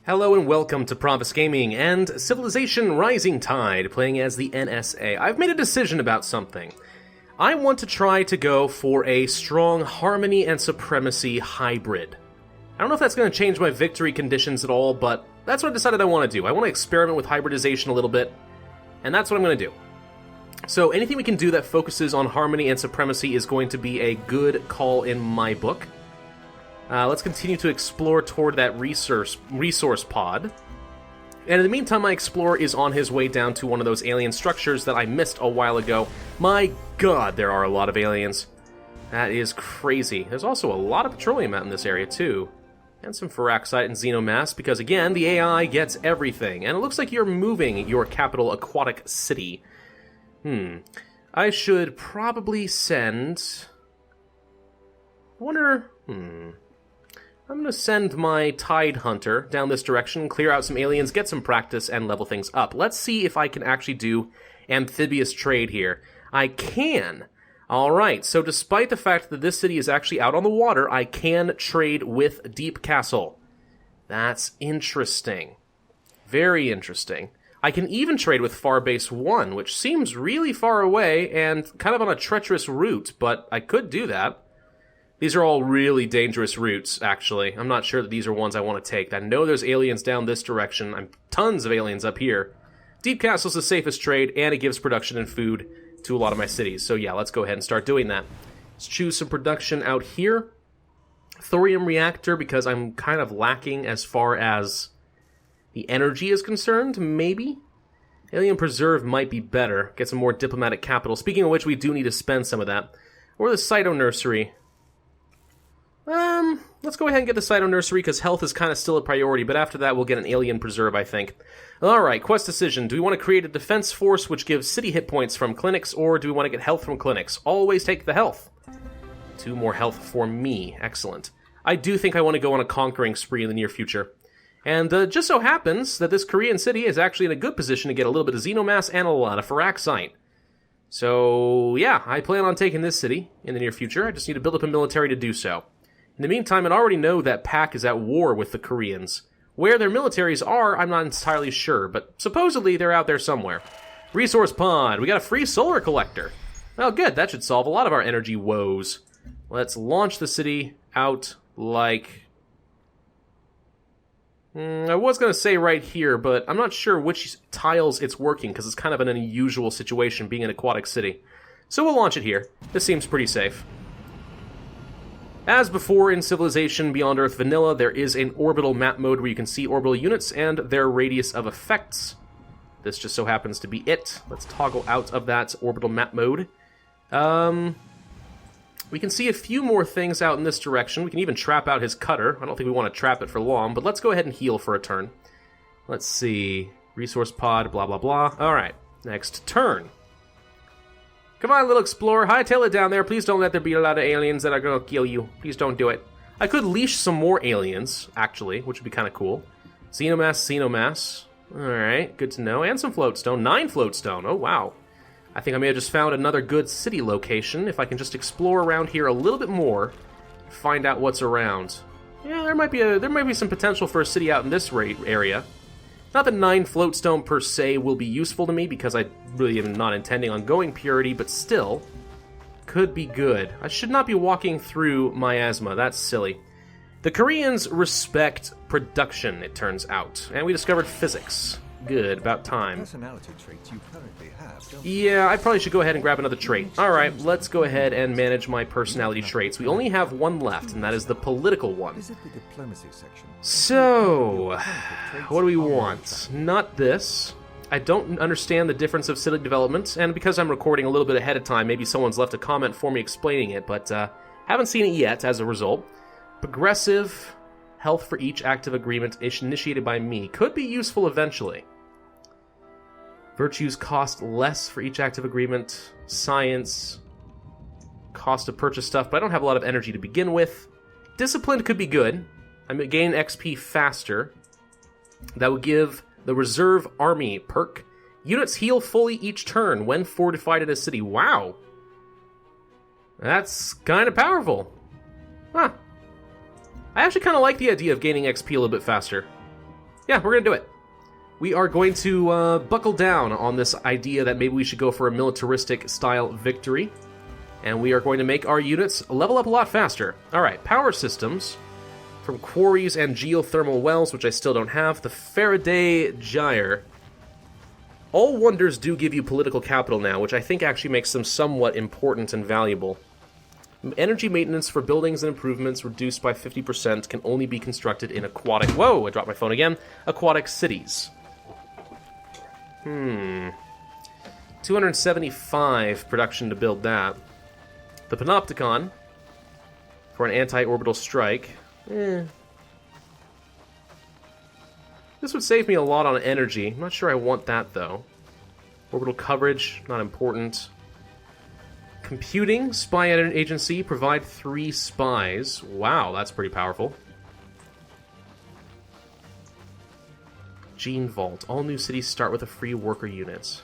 Hello and welcome to Pravus Gaming and Civilization Rising Tide, playing as the NSA. I've made a decision about something. I want to try to go for a strong harmony and supremacy hybrid. I don't know if that's going to change my victory conditions at all, but that's what I decided I want to do. I want to experiment with hybridization a little bit, and that's what I'm going to do. So anything we can do that focuses on harmony and supremacy is going to be a good call in my book. Let's continue to explore toward that resource pod. And in the meantime, my explorer is on his way down to one of those alien structures that I missed a while ago. My god, there are a lot of aliens. That is crazy. There's also a lot of petroleum out in this area, too. And some Firaxite and Xenomass, because again, the AI gets everything. And it looks like you're moving your capital aquatic city. I should probably send... I'm going to send my Tide Hunter down this direction, clear out some aliens, get some practice, and level things up. Let's see if I can actually do amphibious trade here. I can. Alright, so despite the fact that this city is actually out on the water, I can trade with Deep Castle. That's interesting. Very interesting. I can even trade with Farbase 1, which seems really far away and kind of on a treacherous route, but I could do that. These are all really dangerous routes, actually. I'm not sure that these are ones I want to take. I know there's aliens down this direction. Tons of aliens up here. Deep Castle's the safest trade, and it gives production and food to a lot of my cities. So yeah, let's go ahead and start doing that. Let's choose some production out here. Thorium reactor, because I'm kind of lacking as far as the energy is concerned, maybe? Alien Preserve might be better. Get some more diplomatic capital. Speaking of which, we do need to spend some of that. Or the Cyto Nursery. Let's go ahead and get the Cyto Nursery, because health is kind of still a priority, but after that we'll get an Alien Preserve, I think. Alright, quest decision. Do we want to create a defense force which gives city hit points from clinics, or do we want to get health from clinics? Always take the health. 2 more health for me. Excellent. I do think I want to go on a conquering spree in the near future. And just so happens that this Korean city is actually in a good position to get a little bit of Xenomass and a lot of Firaxite. So, yeah, I plan on taking this city in the near future. I just need to build up a military to do so. In the meantime, I already know that PAC is at war with the Koreans. Where their militaries are, I'm not entirely sure, but supposedly they're out there somewhere. Resource pod. We got a free solar collector. Well, good. That should solve a lot of our energy woes. Let's launch the city out like... I was going to say right here, but I'm not sure which tiles it's working, because it's kind of an unusual situation being an aquatic city. So we'll launch it here. This seems pretty safe. As before in Civilization Beyond Earth Vanilla, there is an orbital map mode where you can see orbital units and their radius of effects. This just so happens to be it. Let's toggle out of that orbital map mode. We can see a few more things out in this direction. We can even trap out his cutter. I don't think we want to trap it for long, but let's go ahead and heal for a turn. Let's see. Resource pod, blah, blah, blah. Alright, next turn. Come on, little explorer, hightail it down there. Please don't let there be a lot of aliens that are going to kill you. Please don't do it. I could leash some more aliens, actually, which would be kind of cool. Xenomass. Alright, good to know. And some floatstone. 9 floatstone. Oh, wow. I think I may have just found another good city location. If I can just explore around here a little bit more, find out what's around. Yeah, there might be some potential for a city out in this area. Not that 9 floatstone per se will be useful to me, because I really am not intending on going purity, but still, could be good. I should not be walking through miasma, that's silly. The Koreans respect production, it turns out, and we discovered physics. Good, about time. Personality traits you currently have, don't Yeah, I probably should go ahead and grab another trait. Alright, let's go ahead and manage my personality traits. We only have one left, and that is the political one. Visit the diplomacy section. So, what do we want? Not this. I don't understand the difference of city development, and because I'm recording a little bit ahead of time, maybe someone's left a comment for me explaining it, but haven't seen it yet as a result. Progressive health for each active agreement initiated by me. Could be useful eventually. Virtues cost less for each active agreement. Science. Cost to purchase stuff, but I don't have a lot of energy to begin with. Discipline could be good. I may gain XP faster. That would give the Reserve Army perk. Units heal fully each turn when fortified in a city. Wow. That's kind of powerful. Huh. I actually kind of like the idea of gaining XP a little bit faster. Yeah, we're going to do it. We are going to buckle down on this idea that maybe we should go for a militaristic-style victory. And we are going to make our units level up a lot faster. Alright, power systems. From quarries and geothermal wells, which I still don't have. The Faraday Gyre. All wonders do give you political capital now, which I think actually makes them somewhat important and valuable. Energy maintenance for buildings and improvements reduced by 50% can only be constructed in aquatic... Whoa, I dropped my phone again. Aquatic cities. 275 production to build that. The Panopticon for an anti-orbital strike. This would save me a lot on energy. I'm not sure I want that, though. Orbital coverage, not important. Computing, spy agency, provide 3 spies. Wow, that's pretty powerful. Gene Vault. All new cities start with a free worker unit.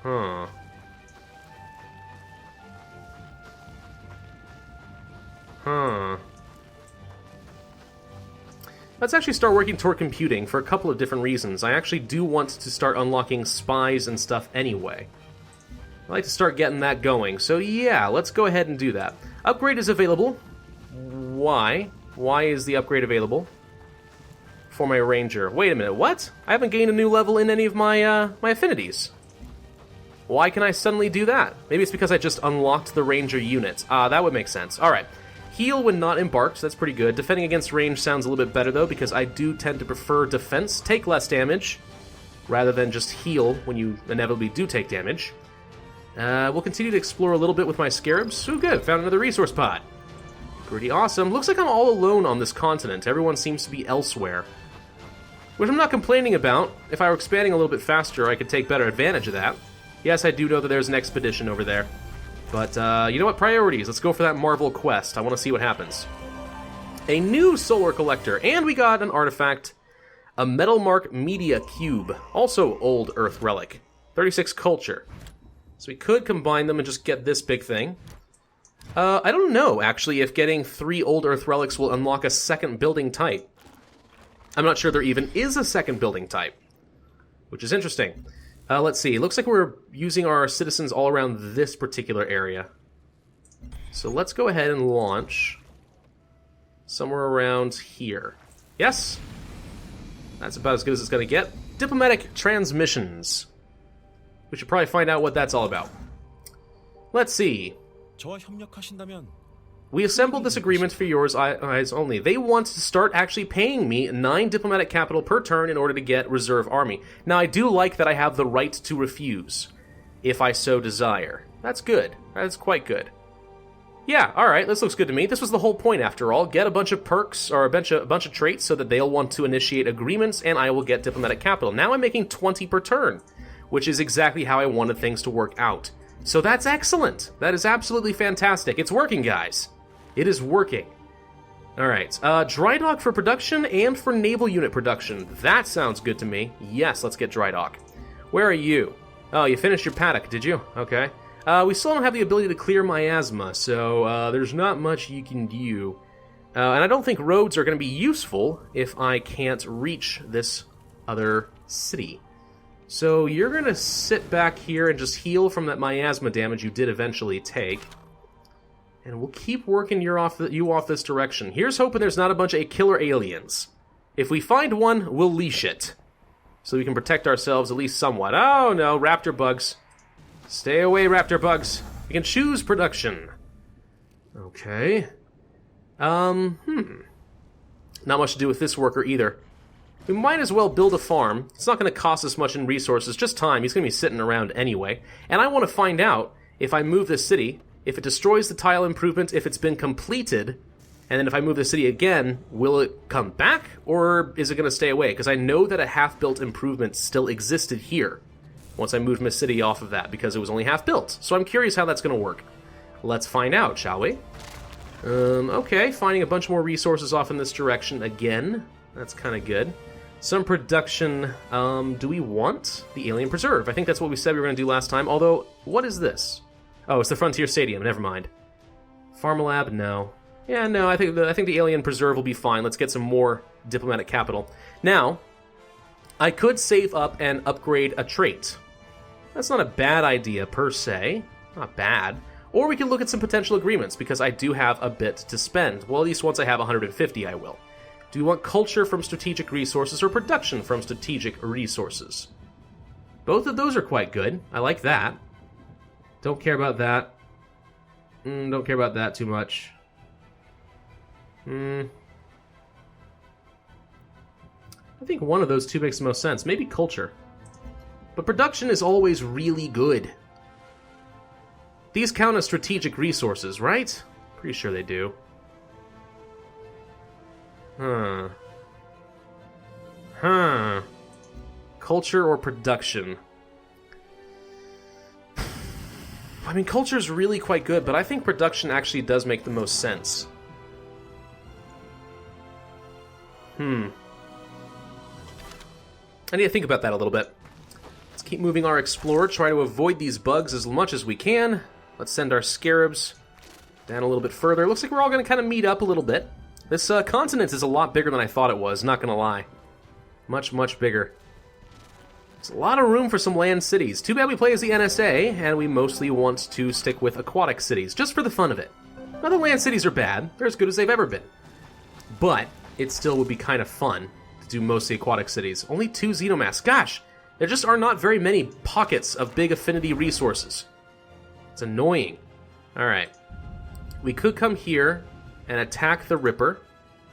Huh. Let's actually start working toward computing for a couple of different reasons. I actually do want to start unlocking spies and stuff anyway. I'd like to start getting that going. So yeah, let's go ahead and do that. Upgrade is available. Why? Why is the upgrade available? For my ranger. Wait a minute, what? I haven't gained a new level in any of my my affinities. Why can I suddenly do that? Maybe it's because I just unlocked the ranger unit. That would make sense. Alright. Heal when not embarked, that's pretty good. Defending against range sounds a little bit better, though, because I do tend to prefer defense. Take less damage, rather than just heal when you inevitably do take damage. We'll continue to explore a little bit with my scarabs. Ooh, good. Found another resource pod. Pretty awesome. Looks like I'm all alone on this continent. Everyone seems to be elsewhere. Which I'm not complaining about. If I were expanding a little bit faster, I could take better advantage of that. Yes, I do know that there's an expedition over there. But, you know what? Priorities. Let's go for that Marvel quest. I want to see what happens. A new solar collector. And we got an artifact. A Metal Mark Media Cube. Also old Earth relic. 36 culture. So we could combine them and just get this big thing. I don't know, actually, if getting 3 old Earth relics will unlock a second building type. I'm not sure there even is a second building type. Which is interesting. Let's see. It looks like we're using our citizens all around this particular area. So let's go ahead and launch somewhere around here. Yes? That's about as good as it's going to get. Diplomatic transmissions. We should probably find out what that's all about. Let's see. We assembled this agreement for yours eyes only. They want to start actually paying me 9 diplomatic capital per turn in order to get reserve army. Now, I do like that I have the right to refuse, if I so desire. That's good. That's quite good. Yeah, alright, this looks good to me. This was the whole point, after all. Get a bunch of perks, or a bunch of traits, so that they'll want to initiate agreements, and I will get diplomatic capital. Now I'm making 20 per turn, which is exactly how I wanted things to work out. So that's excellent. That is absolutely fantastic. It's working, guys. It is working. Alright, dry dock for production and for naval unit production. That sounds good to me. Yes, let's get dry dock. Where are you? Oh, you finished your paddock, did you? Okay. We still don't have the ability to clear miasma, so there's not much you can do. And I don't think roads are going to be useful if I can't reach this other city. So you're going to sit back here and just heal from that miasma damage you did eventually take. And we'll keep working you off this direction. Here's hoping there's not a bunch of killer aliens. If we find one, we'll leash it. So we can protect ourselves at least somewhat. Oh no, raptor bugs. Stay away, raptor bugs. We can choose production. Okay. Not much to do with this worker either. We might as well build a farm. It's not going to cost us much in resources, just time. He's going to be sitting around anyway. And I want to find out, if I move this city, if it destroys the tile improvement, if it's been completed, and then if I move the city again, will it come back, or is it going to stay away? Because I know that a half-built improvement still existed here, once I moved my city off of that, because it was only half-built. So I'm curious how that's going to work. Let's find out, shall we? Okay, finding a bunch more resources off in this direction again. That's kind of good. Some production. Do we want the Alien Preserve? I think that's what we said we were going to do last time, although, what is this? Oh, it's the Frontier Stadium, never mind. Pharmalab, no. Yeah, no, I think the alien preserve will be fine. Let's get some more diplomatic capital. Now, I could save up and upgrade a trait. That's not a bad idea per se. Not bad. Or we can look at some potential agreements, because I do have a bit to spend. Well, at least once I have 150, I will. Do we want culture from strategic resources or production from strategic resources? Both of those are quite good. I like that. Don't care about that. Don't care about that too much. I think one of those two makes the most sense. Maybe culture. But production is always really good. These count as strategic resources, right? Pretty sure they do. Culture or production? I mean, culture is really quite good, but I think production actually does make the most sense. I need to think about that a little bit. Let's keep moving our explorer, try to avoid these bugs as much as we can. Let's send our scarabs down a little bit further. Looks like we're all going to kind of meet up a little bit. This continent is a lot bigger than I thought it was, not going to lie. Much, much bigger. There's a lot of room for some land cities. Too bad we play as the NSA, and we mostly want to stick with aquatic cities, just for the fun of it. Now, the land cities are bad. They're as good as they've ever been. But it still would be kind of fun to do mostly aquatic cities. Only 2 xenomass. Gosh, there just are not very many pockets of big affinity resources. It's annoying. Alright. We could come here and attack the Ripper.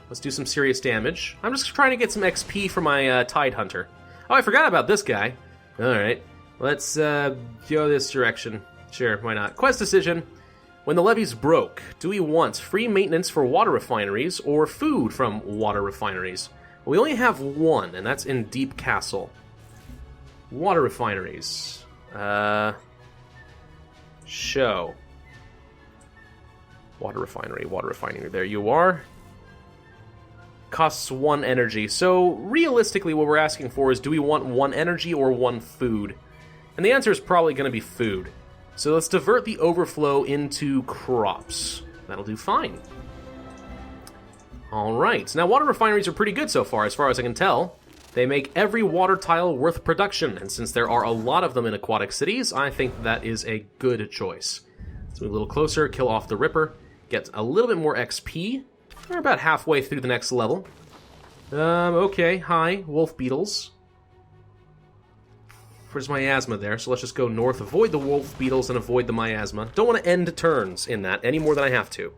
Let's do some serious damage. I'm just trying to get some XP for my Tide Hunter. Oh, I forgot about this guy. Alright. Let's go this direction. Sure, why not? Quest decision. When the levees broke, do we want free maintenance for water refineries or food from water refineries? We only have one, and that's in Deep Castle. Water refineries. Show. Water refinery. There you are. Costs 1 energy. So, realistically, what we're asking for is, do we want 1 energy or 1 food? And the answer is probably going to be food. So let's divert the overflow into crops. That'll do fine. Alright, now water refineries are pretty good so far as I can tell. They make every water tile worth production, and since there are a lot of them in aquatic cities, I think that is a good choice. Let's move a little closer, kill off the Ripper, get a little bit more XP. We're about halfway through the next level. Okay, hi, wolf beetles. There's miasma there, so let's just go north, avoid the wolf beetles, and avoid the miasma. Don't want to end turns in that any more than I have to.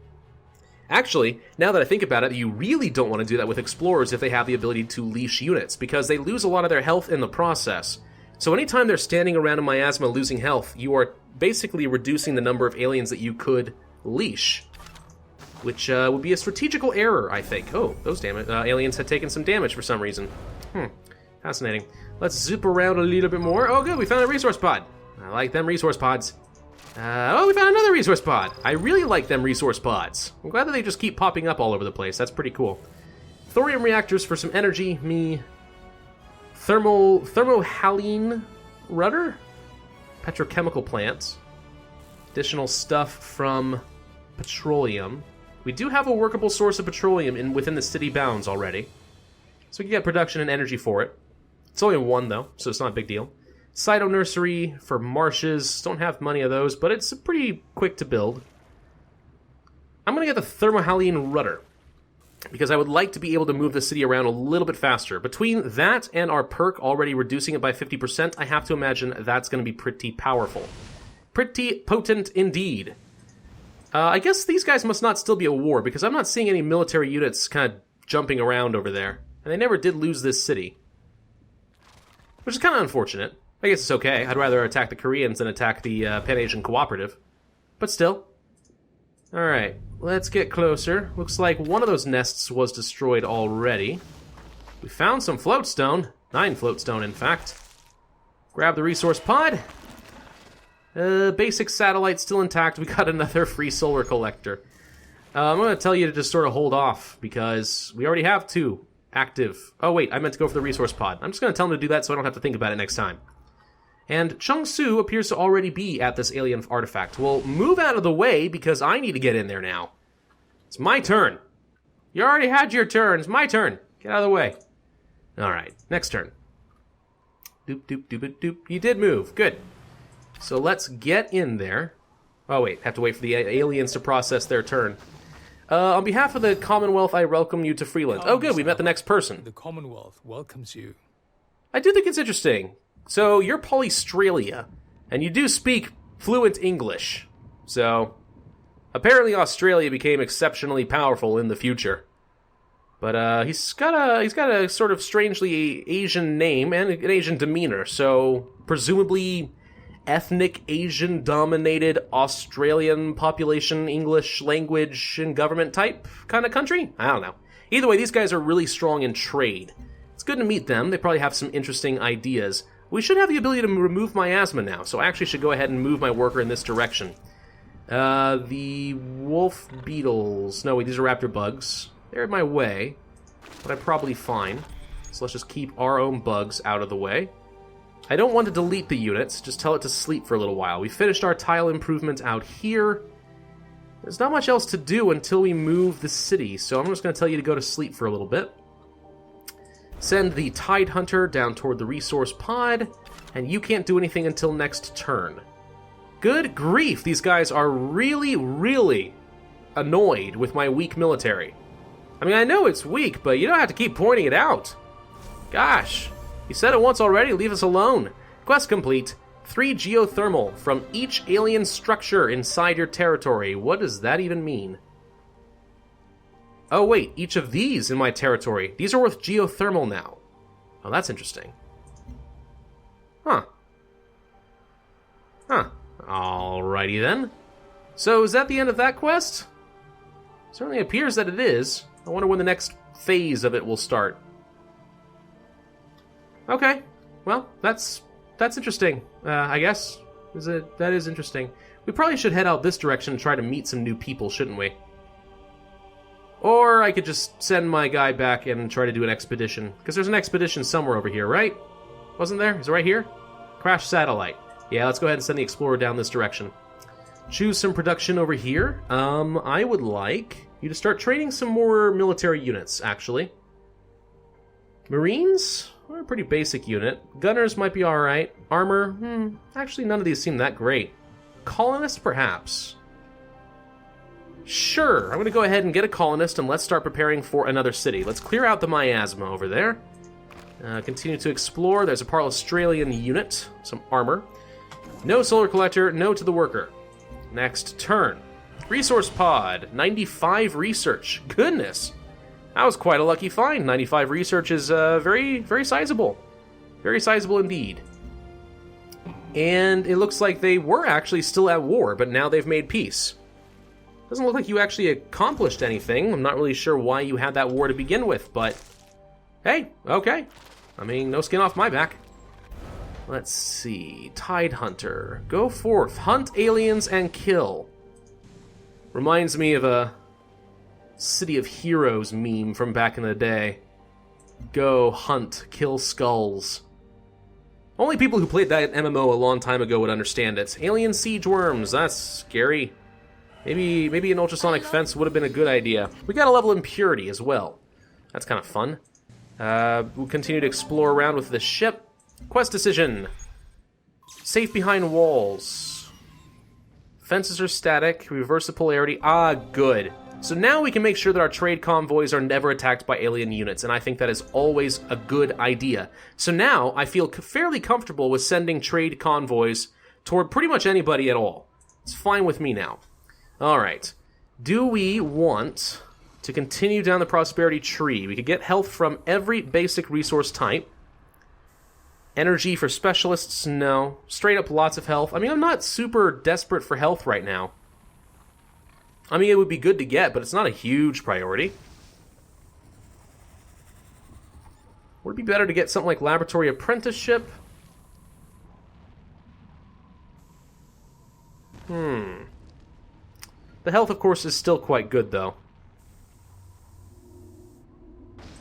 Actually, now that I think about it, you really don't want to do that with explorers if they have the ability to leash units, because they lose a lot of their health in the process. So anytime they're standing around a miasma losing health, you are basically reducing the number of aliens that you could leash, which would be a strategical error, I think. Oh, those aliens had taken some damage for some reason. Fascinating. Let's zip around a little bit more. Oh, good, we found a resource pod. I like them resource pods. Oh, we found another resource pod. I really like them resource pods. I'm glad that they just keep popping up all over the place. That's pretty cool. Thorium reactors for some energy. Me. Thermohaline rudder? Petrochemical plants. Additional stuff from petroleum. We do have a workable source of petroleum within the city bounds already. So we can get production and energy for it. It's only 1, though, so it's not a big deal. Cyto Nursery for marshes. Don't have many of those, but it's pretty quick to build. I'm going to get the Thermohaline rudder, because I would like to be able to move the city around a little bit faster. Between that and our perk already reducing it by 50%, I have to imagine that's going to be pretty powerful. Pretty potent indeed. I guess these guys must not still be at war, because I'm not seeing any military units kind of jumping around over there. And they never did lose this city. Which is kind of unfortunate. I guess it's okay. I'd rather attack the Koreans than attack the Pan-Asian Cooperative. But still. Alright, let's get closer. Looks like one of those nests was destroyed already. We found some floatstone. 9 floatstone, in fact. Grab the resource pod. Basic satellite still intact. We got another free solar collector. I'm going to tell you to just sort of hold off, because we already have 2 active. Oh wait, I meant to go for the resource pod. I'm just going to tell him to do that so I don't have to think about it next time. And Chung Su appears to already be at this alien artifact. Well, move out of the way, because I need to get in there now. It's my turn. You already had your turn. It's my turn. Get out of the way. All right, next turn. Doop, doop, doop, doop. You did move. Good. So let's get in there. Oh, wait. Have to wait for the aliens to process their turn. On behalf of the Commonwealth, I welcome you to Freeland. Oh, good. We met the next person. The Commonwealth welcomes you. I do think it's interesting. So, you're Polystralia, and you do speak fluent English. So, apparently Australia became exceptionally powerful in the future. But he's got a sort of strangely Asian name and an Asian demeanor, so presumably ethnic Asian-dominated Australian population, English language and government type kind of country? I don't know. Either way, these guys are really strong in trade. It's good to meet them. They probably have some interesting ideas. We should have the ability to remove miasma now, so I actually should go ahead and move my worker in this direction. The wolf beetles. No, wait, these are raptor bugs. They're in my way, but I'm probably fine. So let's just keep our own bugs out of the way. I don't want to delete the units, just tell it to sleep for a little while. We finished our tile improvement out here. There's not much else to do until we move the city, so I'm just going to tell you to go to sleep for a little bit. Send the Tide Hunter down toward the resource pod, and you can't do anything until next turn. Good grief, these guys are really, really annoyed with my weak military. I mean, I know it's weak, but you don't have to keep pointing it out. Gosh, you said it once already, leave us alone. Quest complete. 3 geothermal from each alien structure inside your territory. What does that even mean? Oh wait, each of these in my territory. These are worth geothermal now. Oh, that's interesting. Huh. Alrighty then. So is that the end of that quest? Certainly appears that it is. I wonder when the next phase of it will start. Okay, well, that's interesting, I guess. That is interesting. We probably should head out this direction and try to meet some new people, shouldn't we? Or I could just send my guy back and try to do an expedition. Because there's an expedition somewhere over here, right? Wasn't there? Is it right here? Crash satellite. Yeah, let's go ahead and send the Explorer down this direction. Choose some production over here. I would like you to start training some more military units, actually. Marines? Well, a pretty basic unit. Gunners might be alright. Armor? Actually, none of these seem that great. Colonists, perhaps? Sure, I'm going to go ahead and get a colonist, and let's start preparing for another city. Let's clear out the miasma over there. Continue to explore. There's a Australian unit. Some armor. No solar collector, no to the worker. Next turn. Resource pod, 95 research. Goodness. That was quite a lucky find. 95 research is very, very sizable. Very sizable indeed. And it looks like they were actually still at war, but now they've made peace. Doesn't look like you actually accomplished anything. I'm not really sure why you had that war to begin with, but hey, okay. I mean, no skin off my back. Let's see. Tide Hunter. Go forth. Hunt aliens and kill. Reminds me of a City of Heroes meme from back in the day. Go hunt, kill skulls. Only people who played that MMO a long time ago would understand it. Alien siege worms, that's scary. Maybe an ultrasonic fence would have been a good idea. We got a level impurity as well. That's kind of fun. We'll continue to explore around with the ship. Quest decision. Safe behind walls. Fences are static. Reverse the polarity. Ah, good. So now we can make sure that our trade convoys are never attacked by alien units, and I think that is always a good idea. So now I feel fairly comfortable with sending trade convoys toward pretty much anybody at all. It's fine with me now. Alright. Do we want to continue down the prosperity tree? We could get health from every basic resource type. Energy for specialists? No. Straight up lots of health. I mean, I'm not super desperate for health right now. I mean, it would be good to get, but it's not a huge priority. Would it be better to get something like laboratory apprenticeship? The health, of course, is still quite good, though.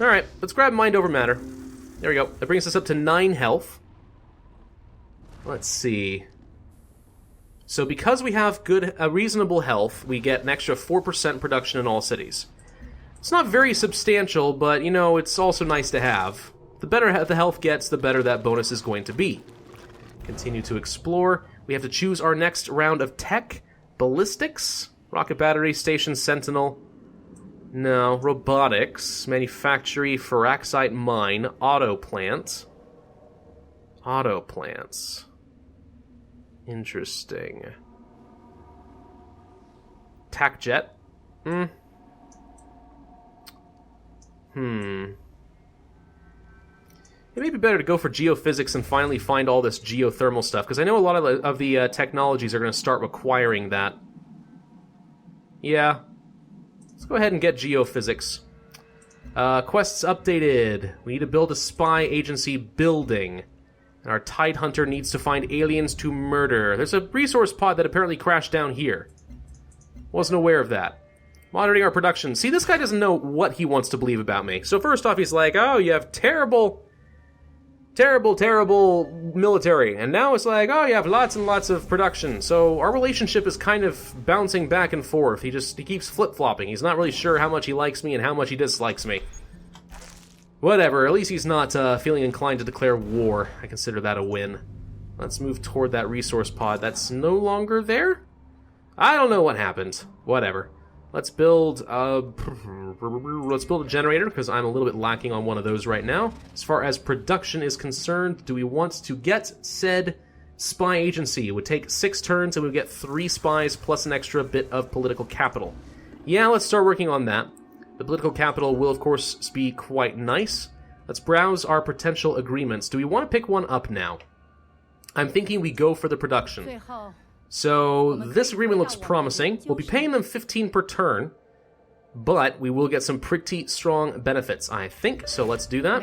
Alright, let's grab mind over matter. There we go. That brings us up to 9 health. Let's see. So because we have reasonable health, we get an extra 4% production in all cities. It's not very substantial, but, you know, it's also nice to have. The better the health gets, the better that bonus is going to be. Continue to explore. We have to choose our next round of tech. Ballistics? Rocket battery, station sentinel. No. Robotics. Manufactory, Feraxite mine. Auto plant. Auto plants. Interesting. Tac jet. It may be better to go for geophysics and finally find all this geothermal stuff, because I know a lot of the technologies are going to start requiring that. Yeah. Let's go ahead and get geophysics. Quests updated. We need to build a spy agency building. And our Tide Hunter needs to find aliens to murder. There's a resource pod that apparently crashed down here. Wasn't aware of that. Monitoring our production. See, this guy doesn't know what he wants to believe about me. So first off, he's like, oh, you have terrible military. And now it's like, oh, you have lots and lots of production. So our relationship is kind of bouncing back and forth. He keeps flip-flopping. He's not really sure how much he likes me and how much he dislikes me. Whatever, at least he's not feeling inclined to declare war. I consider that a win. Let's move toward that resource pod that's no longer there? I don't know what happened. Whatever. Let's build a generator, because I'm a little bit lacking on one of those right now. As far as production is concerned, do we want to get said spy agency? It would take 6 turns and we would get 3 spies plus an extra bit of political capital. Yeah, let's start working on that. The political capital will, of course, be quite nice. Let's browse our potential agreements. Do we want to pick one up now? I'm thinking we go for the production. So, this agreement looks promising. We'll be paying them 15 per turn, but we will get some pretty strong benefits, I think. So let's do that.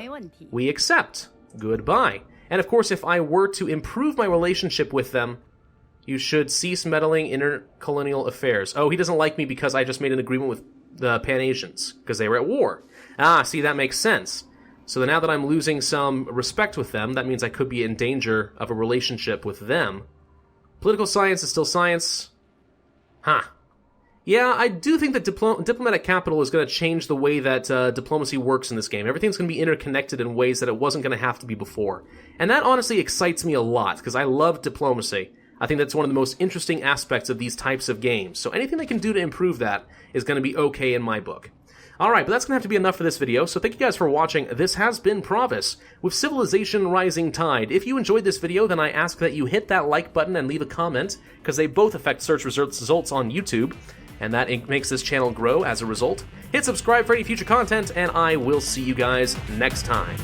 We accept. Goodbye. And of course, if I were to improve my relationship with them, you should cease meddling in intercolonial affairs. Oh, he doesn't like me because I just made an agreement with the Pan-Asians, because they were at war. Ah, see, that makes sense. So now that I'm losing some respect with them, that means I could be in danger of a relationship with them. Political science is still science. Huh. Yeah, I do think that diplomatic capital is going to change the way that diplomacy works in this game. Everything's going to be interconnected in ways that it wasn't going to have to be before. And that honestly excites me a lot, because I love diplomacy. I think that's one of the most interesting aspects of these types of games. So anything they can do to improve that is going to be okay in my book. Alright, but that's going to have to be enough for this video, so thank you guys for watching. This has been Pravus, with Civilization Rising Tide. If you enjoyed this video, then I ask that you hit that like button and leave a comment, because they both affect search results on YouTube, and that makes this channel grow as a result. Hit subscribe for any future content, and I will see you guys next time.